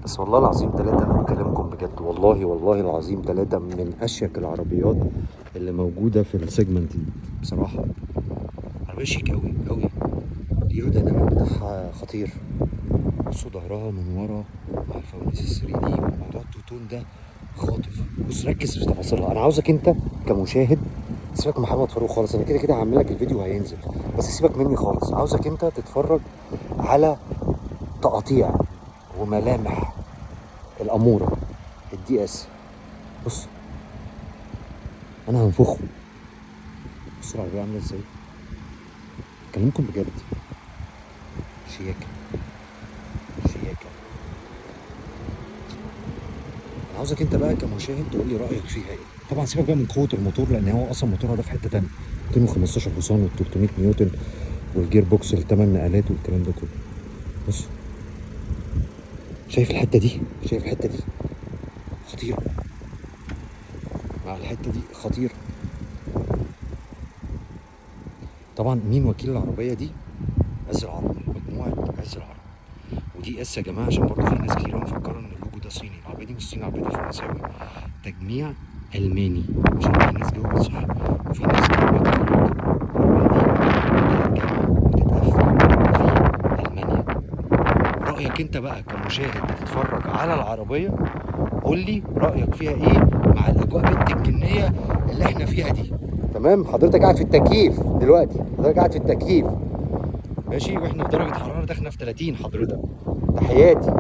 بس والله العظيم ثلاثة، أنا بكلمكم بجد، والله العظيم ثلاثة من أشيك العربيات اللي موجودة في السيجمنت دي بصراحة. عربية شيك أوي أوي، الإيروديناميك بتاعها خطير. بصوا ظهرها من ورا مع الفوانيس ال 3 دي وموضوع التوتون ده خاطف. بص ركز في تفاصيلها، أنا عاوزك أنت كمشاهد سيبك من محمد فاروق خالص، أنا كده كده هعمل لك الفيديو هينزل، بس سيبك مني خالص. عاوزك أنت تتفرج على تقاطيع وملامح الأمورة الدي اس. بص انا هنفخه، بص العربيه عامله ازاي، اكلمكم بجد. شياكه شياكه. انا عاوزك انت بقى كمشاهد تقول لي رايك فيها ايه. طبعا سيبك بقى من قوه الموتور، لان هو اصلا موتورها ده في حته تانيه، 215 حصان و 300 نيوتن والجير بوكس الثمان نقلات والكلام ده كله. بص شايف الحته دي، شايف الحته دي خطيره، مع الحته دي خطيره. طبعا مين وكيل العربيه دي؟ عز العرب، مجموعه عز العرب. ودي اس يا جماعه، عشان برضه في ناس كتير مفكره ان اللوجو ده صيني. العربيه دي مش صيني، العربيه دي فرنساوي، تجميع الماني، عشان في ناس جاوبت صح وفي ناس جاوبت غلط. العربيه دي بتتجمع وتتقفل في المانيا. رايك انت بقى كمشاهد بتتفرج على العربيه، قول لي رايك فيها ايه مع الاجواء بنت الجنيه اللي احنا فيها دي. تمام، حضرتك قاعد في التكييف دلوقتي، حضرتك قاعد في التكييف ماشي، واحنا في درجه حراره داخله في 30 حضرتك. تحياتي.